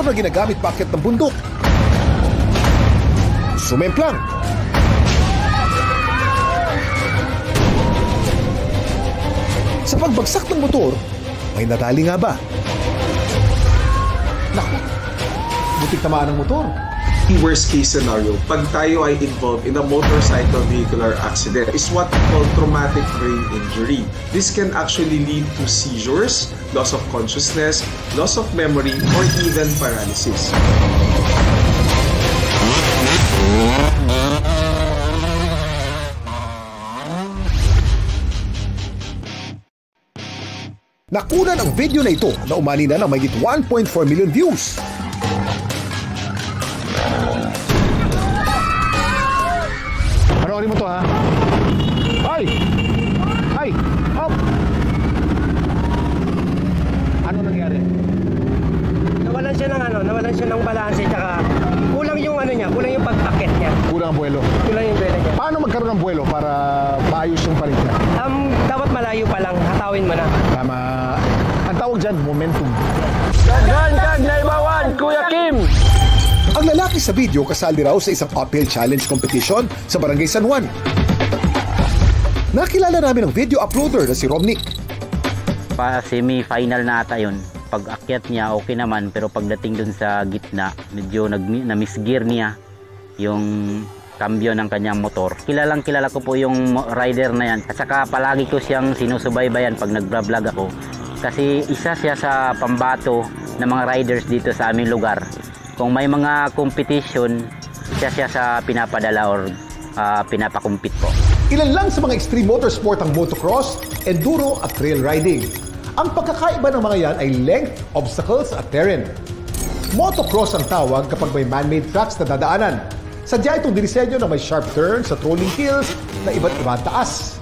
motor na ginagamit paakyat ng bundok. Sumemplang. Sa pagbagsak ng motor, may nadali nga ba? Naku, butik tamaan ng motor. Worst case scenario, pag tayo ay involved in a motorcycle vehicular accident is what we call traumatic brain injury. This can actually lead to seizures, loss of consciousness, loss of memory, or even paralysis. Nakunan ang video na ito na umani na ng mahigit 1.4 million views. Panoorin mo to, ha? Ay! Ay! Hop! Ano nangyari? Nawalan siya ng balanse, tsaka kulang yung kulang yung pagpakit niya. Kulang ang buwelo. Kulang yung buwelo niya. Paano magkaroon ng buwelo para maayos yung palit niya? Dapat malayo pa lang, hatawin mo na. Tama. Ang tawag dyan, momentum. Kag naibawan, Kuya Kim! Ang lalaki sa video kasali raw sa isang uphill challenge competition sa Barangay San Juan. Nakilala namin ang video uploader na si Romnick. Semi-final na ata yun. Pag akyat niya, okay naman. Pero pagdating dun sa gitna, medyo na-misgear niya yung kambyo ng kanyang motor. Kilala ko po yung rider na yan. At saka palagi ko siyang sinusubaybayan pag nag-vlog ako. Kasi isa siya sa pambato ng mga riders dito sa aming lugar. Kung may mga competition, siya sa pinapadala or pinapakumpit po. Ilan lang sa mga extreme motorsport ang motocross, enduro at trail riding. Ang pagkakaiba ng mga yan ay length, obstacles at terrain. Motocross ang tawag kapag may man-made tracks na dadaanan. Sadya itong dinisenyo na may sharp turns at rolling hills na iba't ibang taas.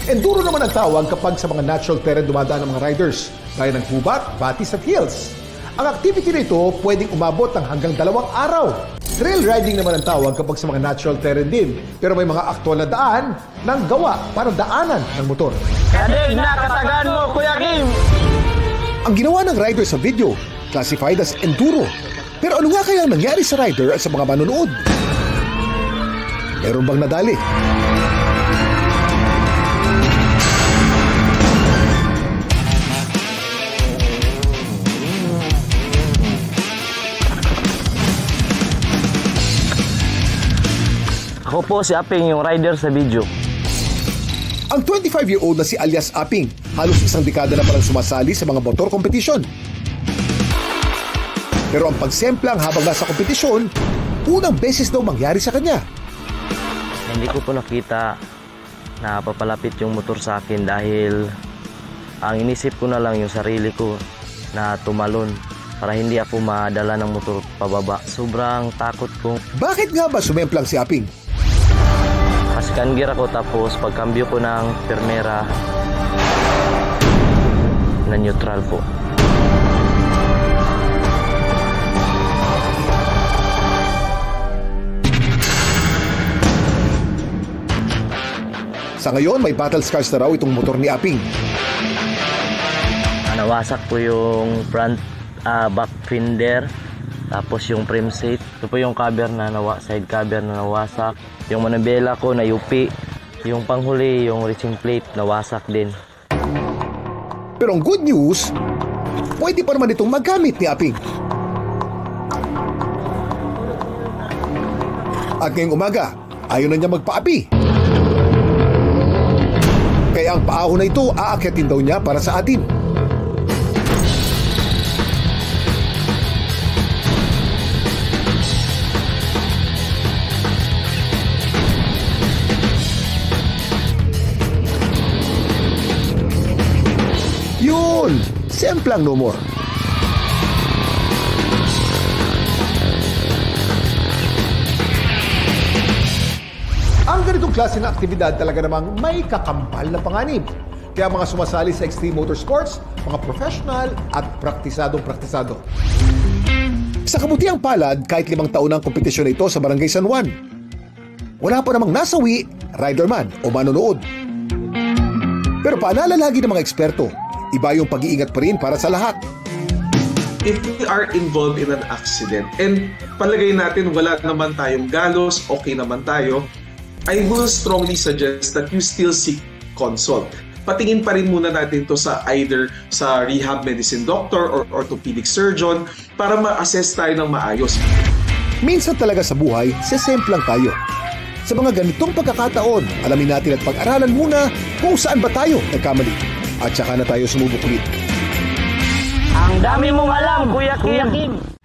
Enduro naman ang tawag kapag sa mga natural terrain dumadaan ng mga riders, gaya ng gubat, batis at hills. Ang activity na ito pwedeng umabot ng hanggang 2 araw. Trail riding naman ang tawag kapag sa mga natural terrain din, pero may mga aktwal na daan ng gawa para daanan ng motor. Kadig na katagan mo, Kuya Kim! Ang ginawa ng rider sa video, classified as enduro. Pero ano nga kaya ang nangyari sa rider at sa mga manonood? Meron bang nadali? Ako po si Aping, yung rider sa video. Ang 25-year-old na si alias Aping, halos isang dekada na palang sumasali sa mga motor competition. Pero ang pagsemplang habang nasa kompetisyon, unang beses daw mangyari sa kanya. Hindi ko po nakita na papalapit yung motor sa akin dahil ang inisip ko na lang yung sarili ko na tumalon para hindi ako madala ng motor pababa. Sobrang takot ko. Bakit nga ba sumemplang si Aping? Second gear ako tapos pagkambyo ko ng permera na neutral po. Sa ngayon, may battle scars na raw itong motor ni Aping. Nawasak po yung front back fender, tapos yung frame seat. Ito po yung cover na side cover na nawasak. Yung manabela ko na yupi. Yung panghuli, yung reaching plate, nawasak din. Pero ang good news, pwede pa naman itong magamit ni Aping. At ngayong umaga, ayaw na niya magpaapi. Kaya ang paahon na ito, aakyatin daw niya para sa atin. Yun! Semplang no more. Ang ganitong klase ng aktibidad talaga namang may kakampal na panganib. Kaya mga sumasali sa extreme motorsports, mga professional at praktisado. Sa kabutiang palad, kahit 5 taon ang kompetisyon na ito sa Barangay San Juan. Wala pa namang nasawi, rider man o manonood. Pero paalala lagi ng mga eksperto, iba yung pag-iingat pa rin para sa lahat. if we are involved in an accident and palagay natin wala naman tayong galos, okay naman tayo, I will strongly suggest that you still seek consult. Patingin pa rin muna natin to sa either sa rehab medicine doctor or orthopedic surgeon para ma-assess tayo ng maayos. Minsan talaga sa buhay, sesemplang tayo. Sa mga ganitong pagkakataon, alamin natin at pag-aralan muna kung saan ba tayo nagkamali. At saka na tayo sumubok ulit. Ang dami mong alam, Kuya Kim.